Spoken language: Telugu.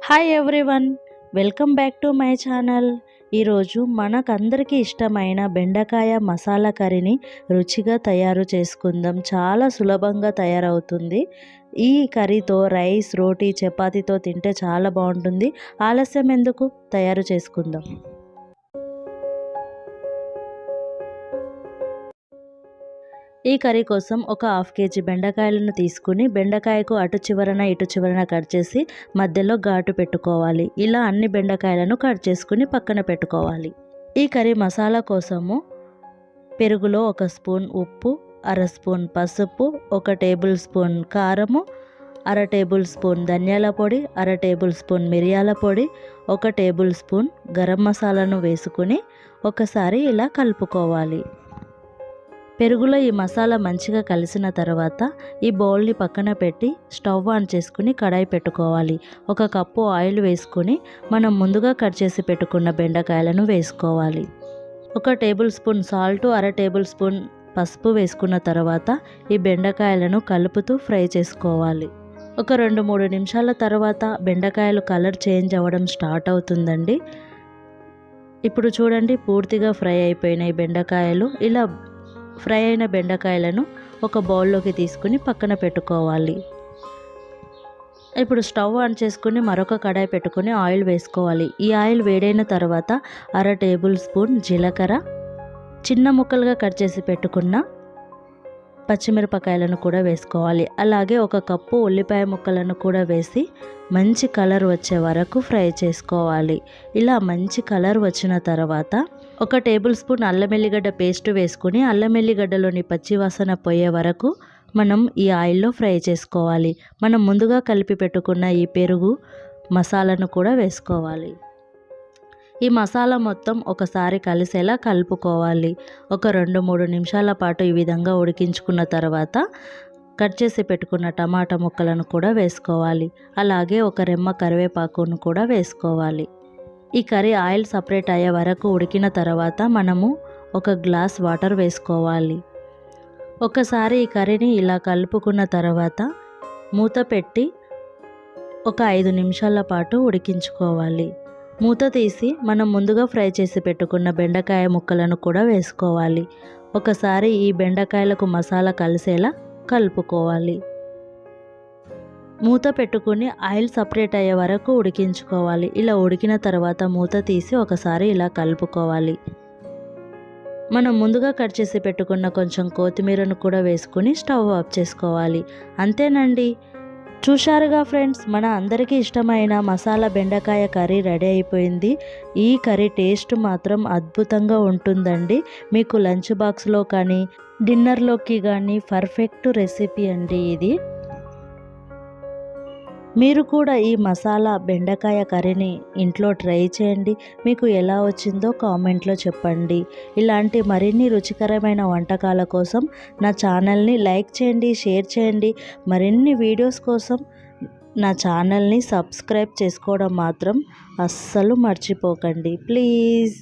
Hi everyone, welcome back to my channel. ఈరోజు మనకందరికీ ఇష్టమైన బెండకాయ మసాలా కర్రీని రుచిగా తయారు చేసుకుందాం. చాలా సులభంగా తయారవుతుంది. ఈ కర్రీతో రైస్, రోటీ, చపాతీతో తింటే చాలా బాగుంటుంది. ఆలస్యం ఎందుకు, తయారు చేసుకుందాం. ఈ కర్రీ కోసం ఒక 1/2 kg బెండకాయలను తీసుకుని బెండకాయకు అటు చివరన ఇటు చివరన కట్ చేసి మధ్యలో ఘాటు పెట్టుకోవాలి. ఇలా అన్ని బెండకాయలను కట్ చేసుకుని పక్కన పెట్టుకోవాలి. ఈ కర్రీ మసాలా కోసము పెరుగులో 1 స్పూన్ ఉప్పు, 1/2 స్పూన్ పసుపు, 1 టేబుల్ స్పూన్ కారము, 1/2 టేబుల్ స్పూన్ ధనియాల పొడి, 1/2 టేబుల్ స్పూన్ మిరియాల పొడి, 1 టేబుల్ స్పూన్ గరం మసాలాను వేసుకుని ఒకసారి ఇలా కలుపుకోవాలి. పెరుగులో ఈ మసాలా మంచిగా కలిసిన తర్వాత ఈ బౌల్ని పక్కన పెట్టి స్టవ్ ఆన్ చేసుకుని కడాయి పెట్టుకోవాలి. 1 కప్పు ఆయిల్ వేసుకుని మనం ముందుగా కట్ చేసి పెట్టుకున్న బెండకాయలను వేసుకోవాలి. 1 table spoon salt, 1/2 table spoon పసుపు వేసుకున్న తర్వాత ఈ బెండకాయలను కలుపుతూ ఫ్రై చేసుకోవాలి. ఒక 2-3 నిమిషాల తర్వాత బెండకాయలు కలర్ చేంజ్ అవ్వడం స్టార్ట్ అవుతుందండి. ఇప్పుడు చూడండి, పూర్తిగా ఫ్రై అయిపోయినాయి బెండకాయలు. ఇలా ఫ్రై అయిన బెండకాయలను ఒక బౌల్లోకి తీసుకుని పక్కన పెట్టుకోవాలి. ఇప్పుడు స్టవ్ ఆన్ చేసుకుని మరొక కడాయి పెట్టుకుని ఆయిల్ వేసుకోవాలి. ఈ ఆయిల్ వేడైన తర్వాత 1/2 టేబుల్ స్పూన్ జీలకర్ర, చిన్న ముక్కలుగా కట్ చేసి పెట్టుకున్న పచ్చిమిరపకాయలను కూడా వేసుకోవాలి. అలాగే 1 కప్పు ఉల్లిపాయ ముక్కలను కూడా వేసి మంచి కలర్ వచ్చే వరకు ఫ్రై చేసుకోవాలి. ఇలా మంచి కలర్ వచ్చిన తర్వాత 1 టేబుల్ స్పూన్ అల్లం ఎల్లిగడ్డ పేస్ట్ వేసుకుని అల్లం ఎల్లిగడ్డలోని పచ్చివాసన పోయే వరకు మనం ఈ ఆయిల్లో ఫ్రై చేసుకోవాలి. మనం ముందుగా కలిపి పెట్టుకున్న ఈ పెరుగు మసాలాను కూడా వేసుకోవాలి. ఈ మసాలా మొత్తం ఒకసారి కలిసేలా కలుపుకోవాలి. ఒక 2-3 నిమిషాల పాటు ఈ విధంగా ఉడికించుకున్న తర్వాత కట్ చేసి పెట్టుకున్న టమాటా ముక్కలను కూడా వేసుకోవాలి. అలాగే 1 రెమ్మ కరివేపాకును కూడా వేసుకోవాలి. ఈ కర్రీ ఆయిల్ సపరేట్ అయ్యే వరకు ఉడికిన తర్వాత మనము 1 గ్లాస్ వాటర్ వేసుకోవాలి. ఒకసారి ఈ కర్రీని ఇలా కలుపుకున్న తర్వాత మూత పెట్టి ఒక 5 నిమిషాల పాటు ఉడికించుకోవాలి. మూత తీసి మనం ముందుగా ఫ్రై చేసి పెట్టుకున్న బెండకాయ ముక్కలను కూడా వేసుకోవాలి. ఒకసారి ఈ బెండకాయలకు మసాలా కలిసేలా కలుపుకోవాలి. మూత పెట్టుకుని ఆయిల్ సపరేట్ అయ్యే వరకు ఉడికించుకోవాలి. ఇలా ఉడికిన తర్వాత మూత తీసి ఒకసారి ఇలా కలుపుకోవాలి. మనం ముందుగా కట్ చేసి పెట్టుకున్న కొంచెం కొత్తిమీరను కూడా వేసుకుని స్టవ్ ఆఫ్ చేసుకోవాలి. అంతేనండి. చూశారుగా ఫ్రెండ్స్, మన అందరికీ ఇష్టమైన మసాలా బెండకాయ కర్రీ రెడీ అయిపోయింది. ఈ కర్రీ టేస్ట్ మాత్రం అద్భుతంగా ఉంటుందండి. మీకు లంచ్ బాక్స్లో కానీ డిన్నర్లోకి కానీ పర్ఫెక్ట్ రెసిపీ అండి ఇది. మీరు కూడా ఈ మసాలా బెండకాయ కర్రీని ఇంట్లో ట్రై చేయండి. మీకు ఎలా వచ్చిందో కామెంట్లో చెప్పండి. ఇలాంటి మరిన్ని రుచికరమైన వంటకాల కోసం నా ఛానల్ని లైక్ చేయండి, షేర్ చేయండి. మరిన్ని వీడియోస్ కోసం నా ఛానల్ని సబ్స్క్రైబ్ చేసుకోవడం మాత్రం అస్సలు మర్చిపోకండి ప్లీజ్.